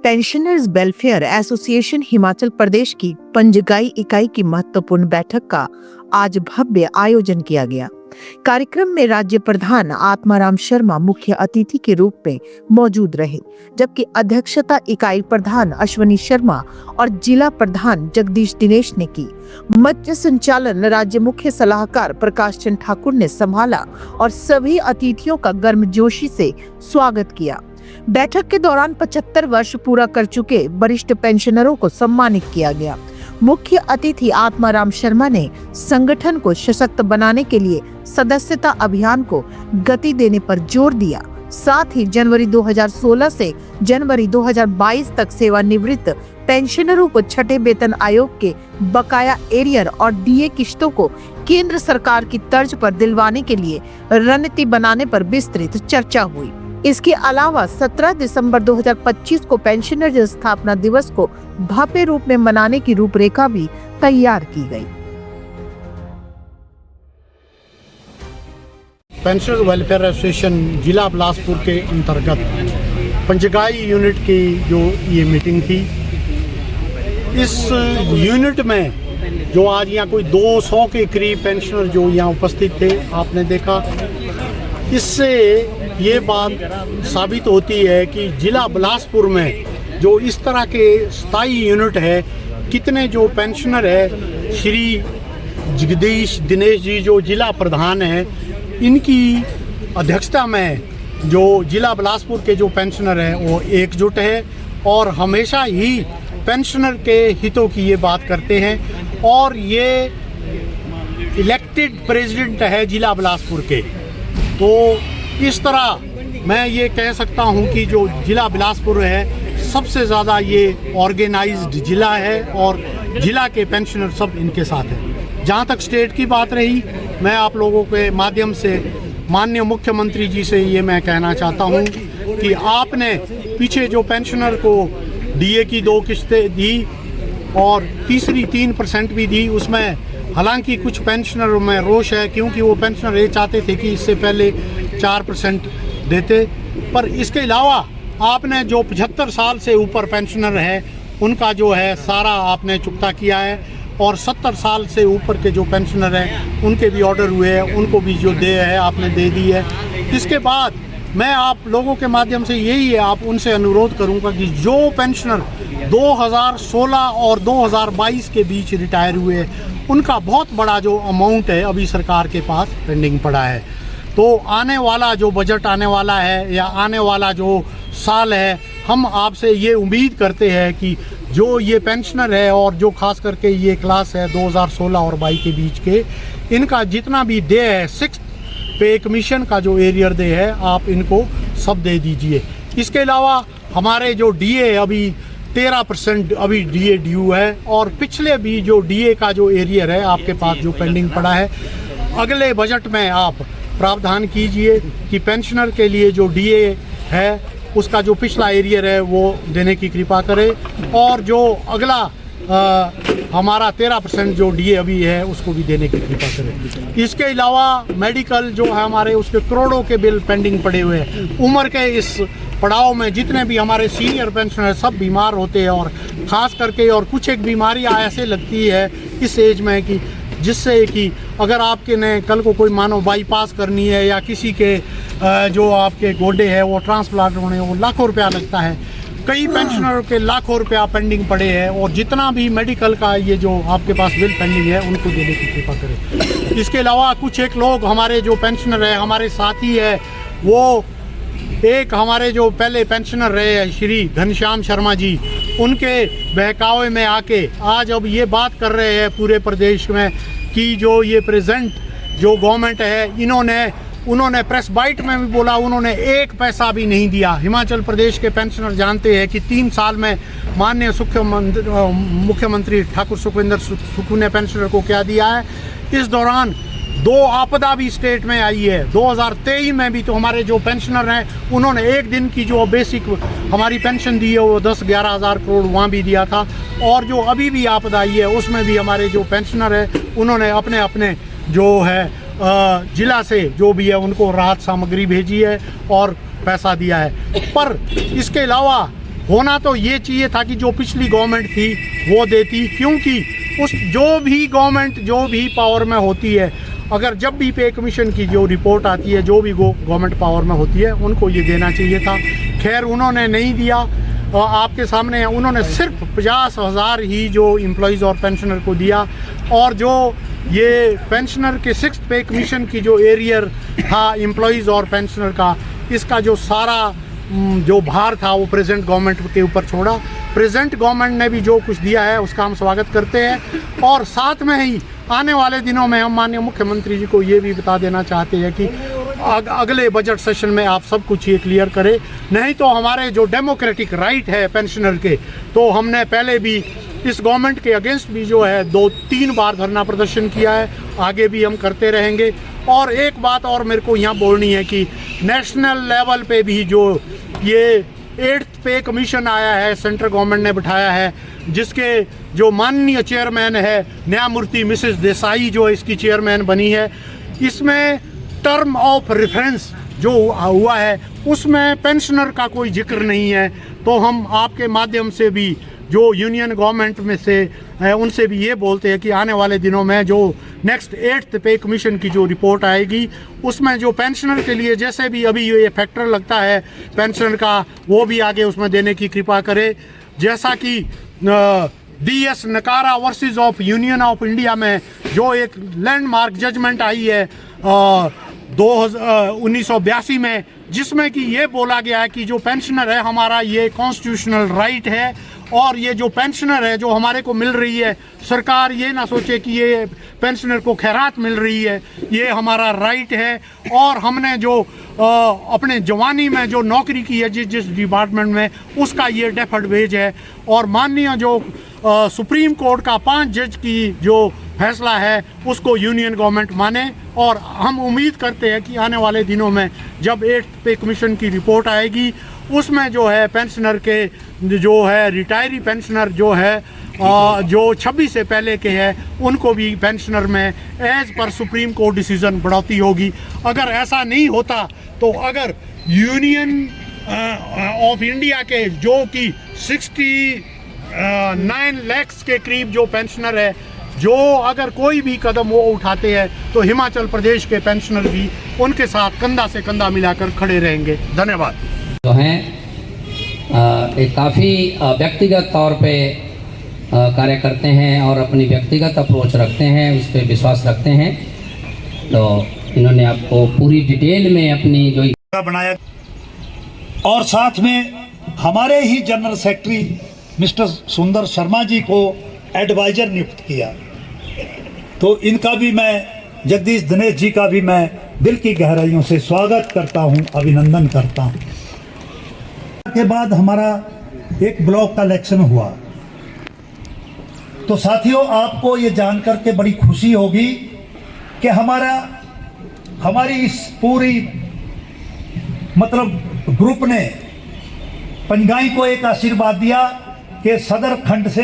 Pensioners welfare association Himachal Pradesh की पंजगाई इकाई की महत्वपूर्ण बैठक का आज भव्य आयोजन किया गया। कार्यक्रम में राज्य प्रधान आत्माराम शर्मा मुख्य अतिथि के रूप में मौजूद रहे, जबकि अध्यक्षता इकाई प्रधान अश्वनी शर्मा और जिला प्रधान जगदीश दिनेश ने की। मंच संचालन राज्य मुख्य सलाहकार प्रकाश चंद ठाकुर ने संभाला और सभी अतिथियों का गर्मजोशी से स्वागत किया। बैठक के दौरान 75 वर्ष पूरा कर चुके वरिष्ठ पेंशनरों को सम्मानित किया गया। मुख्य अतिथि आत्माराम शर्मा ने संगठन को सशक्त बनाने के लिए सदस्यता अभियान को गति देने पर जोर दिया। साथ ही जनवरी 2016 से जनवरी 2022 तक सेवानिवृत्त पेंशनरों को छठे वेतन आयोग के बकाया एरियर और डीए किश्तों को केंद्र सरकार की तर्ज पर दिलवाने के लिए रणनीति बनाने पर विस्तृत चर्चा हुई। इसके अलावा 17 दिसंबर 2025 को पेंशनर्स स्थापना दिवस को भव्य रूप में मनाने की रूपरेखा भी तैयार की गई। पेंशनर्स वेलफेयर एसोसिएशन जिला बिलासपुर के अंतर्गत पंजगाई यूनिट की जो ये मीटिंग थी, इस यूनिट में जो आज यहाँ कोई 200 के करीब पेंशनर जो यहाँ उपस्थित थे, आपने देखा। इससे ये बात साबित होती है कि जिला बिलासपुर में जो इस तरह के स्थायी यूनिट है, कितने जो पेंशनर है, श्री जगदीश दिनेश जी जो जिला प्रधान है, इनकी अध्यक्षता में जो जिला बिलासपुर के जो पेंशनर हैं वो एकजुट है और हमेशा ही पेंशनर के हितों की ये बात करते हैं। और ये इलेक्टेड प्रेसिडेंट है जिला बिलासपुर के, तो इस तरह मैं ये कह सकता हूँ कि जो जिला बिलासपुर है सबसे ज़्यादा ये ऑर्गेनाइज्ड जिला है और जिला के पेंशनर सब इनके साथ हैं। जहाँ तक स्टेट की बात रही, मैं आप लोगों के माध्यम से माननीय मुख्यमंत्री जी से ये मैं कहना चाहता हूँ कि आपने पीछे जो पेंशनर को डीए की 2 किश्तें दी और तीसरी 3% भी दी, उसमें हालांकि कुछ पेंशनरों में रोष है, क्योंकि वो पेंशनर ये चाहते थे कि इससे पहले 4% देते। पर इसके अलावा आपने जो 75 साल से ऊपर पेंशनर है उनका जो है सारा आपने चुकता किया है और 70 साल से ऊपर के जो पेंशनर हैं उनके भी ऑर्डर हुए हैं, उनको भी जो दे है आपने दे दी है। इसके बाद मैं आप लोगों के माध्यम से यही है, आप उनसे अनुरोध करूंगा कि जो पेंशनर 2016 और 2022 के बीच रिटायर हुए हैं, उनका बहुत बड़ा जो अमाउंट है अभी सरकार के पास पेंडिंग पड़ा है। तो आने वाला जो बजट आने वाला है या आने वाला जो साल है, हम आपसे ये उम्मीद करते हैं कि जो ये पेंशनर है और जो खास करके ये क्लास है 2016 और 22 के बीच के, इनका जितना भी दे है 6th पे कमीशन का जो एरियर दे है, आप इनको सब दे दीजिए। इसके अलावा हमारे जो डीए अभी 13% अभी डीए ड्यू है और पिछले भी जो डीए का जो एरियर है आपके पास जो पेंडिंग पड़ा है, अगले बजट में आप प्रावधान कीजिए कि पेंशनर के लिए जो डीए है उसका जो पिछला एरियर है वो देने की कृपा करें और जो अगला हमारा 13% जो डीए अभी है उसको भी देने की कृपा करें। इसके अलावा मेडिकल जो है हमारे, उसके करोड़ों के बिल पेंडिंग पड़े हुए हैं। उम्र के इस पड़ाव में जितने भी हमारे सीनियर पेंशनर सब बीमार होते हैं और ख़ास करके और कुछ एक बीमारियां ऐसे लगती है इस एज में कि जिससे कि अगर आपके ने कल को कोई मानो बाईपास करनी है या किसी के जो आपके गोडे हैं वो ट्रांसप्लांट होने, वो लाखों रुपया लगता है। कई पेंशनरों के लाखों रुपया पेंडिंग पड़े हैं और जितना भी मेडिकल का ये जो आपके पास बिल पेंडिंग है उनको देने की कृपा करें। इसके अलावा कुछ एक लोग हमारे जो पेंशनर है, हमारे साथी है, वो एक हमारे जो पहले पेंशनर रहे श्री घनश्याम शर्मा जी, उनके बहकावे में आके आज अब ये बात कर रहे हैं पूरे प्रदेश में कि जो ये प्रेजेंट जो गवर्नमेंट है, उन्होंने प्रेस बाइट में भी बोला, उन्होंने 1 पैसा भी नहीं दिया। हिमाचल प्रदेश के पेंशनर जानते हैं कि 3 साल में माननीय मुख्यमंत्री ठाकुर सुखविंदर सुक्खू ने पेंशनर को क्या दिया है। इस दौरान 2 आपदा भी स्टेट में आई है। 2023 में भी तो हमारे जो पेंशनर हैं उन्होंने एक दिन की जो बेसिक हमारी पेंशन दी है वो 10-11 हज़ार करोड़ वहाँ भी दिया था। और जो अभी भी आपदा आई है उसमें भी हमारे जो पेंशनर हैं उन्होंने अपने अपने जो है जिला से जो भी है उनको राहत सामग्री भेजी है और पैसा दिया है। पर इसके अलावा होना तो ये चाहिए था कि जो पिछली गवर्नमेंट थी वो देती, क्योंकि उस जो भी गवर्नमेंट जो भी पावर में होती है, अगर जब भी पे कमीशन की जो रिपोर्ट आती है, जो भी गवर्नमेंट पावर में होती है, उनको ये देना चाहिए था। खैर उन्होंने नहीं दिया। आपके सामने है, उन्होंने सिर्फ 50,000 ही जो एम्प्लॉइज़ और पेंशनर को दिया, और जो ये पेंशनर के 6th पे कमीशन की जो एरियर था एम्प्लॉइज़ और पेंशनर का, इसका जो सारा जो भार था वो प्रेजेंट गवर्नमेंट के ऊपर छोड़ा। प्रेजेंट गवर्नमेंट ने भी जो कुछ दिया है उसका हम स्वागत करते हैं, और साथ में ही आने वाले दिनों में हम माननीय मुख्यमंत्री जी को ये भी बता देना चाहते हैं कि अगले बजट सेशन में आप सब कुछ ये क्लियर करें, नहीं तो हमारे जो डेमोक्रेटिक राइट है पेंशनर के, तो हमने पहले भी इस गवर्नमेंट के अगेंस्ट भी जो है 2-3 बार धरना प्रदर्शन किया है, आगे भी हम करते रहेंगे। और एक बात और मेरे को यहाँ बोलनी है कि नेशनल लेवल पे भी जो ये 8th पे कमीशन आया है, सेंट्रल गवर्नमेंट ने बिठाया है, जिसके जो माननीय चेयरमैन है न्यायमूर्ति मिसेस देसाई जो इसकी चेयरमैन बनी है, इसमें टर्म ऑफ रेफरेंस जो हुआ है उसमें पेंशनर का कोई जिक्र नहीं है। तो हम आपके माध्यम से भी जो यूनियन गवर्नमेंट में से है उनसे भी ये बोलते हैं कि आने वाले दिनों में जो नेक्स्ट 8th पे कमीशन की जो रिपोर्ट आएगी उसमें जो पेंशनर के लिए जैसे भी अभी ये फैक्टर लगता है पेंशनर का, वो भी आगे उसमें देने की कृपा करे। जैसा कि DS नकारा versus of union of India में जो एक लैंडमार्क जजमेंट आई है 1982 में, जिसमें कि ये बोला गया है कि जो पेंशनर है हमारा ये कॉन्स्टिट्यूशनल राइट है, और ये जो पेंशनर है जो हमारे को मिल रही है, सरकार ये ना सोचे कि ये पेंशनर को खैरात मिल रही है, ये हमारा राइट है। और हमने जो अपने जवानी में जो नौकरी की है जिस डिपार्टमेंट में, उसका ये डेफर्ड वेज है। और माननीय जो सुप्रीम कोर्ट का 5 जज की जो फैसला है उसको यूनियन गवर्नमेंट माने, और हम उम्मीद करते हैं कि आने वाले दिनों में जब 8th पे कमीशन की रिपोर्ट आएगी उसमें जो है पेंशनर के जो है रिटायरी पेंशनर जो है जो 26 से पहले के हैं उनको भी पेंशनर में as per supreme court decision बढ़ोतरी होगी। अगर ऐसा नहीं होता तो अगर यूनियन ऑफ इंडिया के जो कि 69 लाख के करीब जो पेंशनर है, जो अगर कोई भी कदम वो उठाते हैं तो हिमाचल प्रदेश के पेंशनर भी उनके साथ कंधा से कंधा मिलाकर खड़े रहेंगे। धन्यवाद। जो हैं एक काफ़ी व्यक्तिगत तौर पे कार्य करते हैं और अपनी व्यक्तिगत अप्रोच रखते हैं, उस पर विश्वास रखते हैं। तो इन्होंने आपको पूरी डिटेल में अपनी जो बनाया, और साथ में हमारे ही जनरल सेक्रेटरी मिस्टर सुंदर शर्मा जी को एडवाइजर नियुक्त किया। तो इनका भी मैं, जगदीश दिनेश जी का भी मैं दिल की गहराइयों से स्वागत करता हूं, अभिनंदन करता हूं। के बाद हमारा एक ब्लॉक का इलेक्शन हुआ, तो साथियों आपको ये जानकर के बड़ी खुशी होगी कि हमारी इस पूरी मतलब ग्रुप ने पंजगाई को एक आशीर्वाद दिया कि सदर खंड से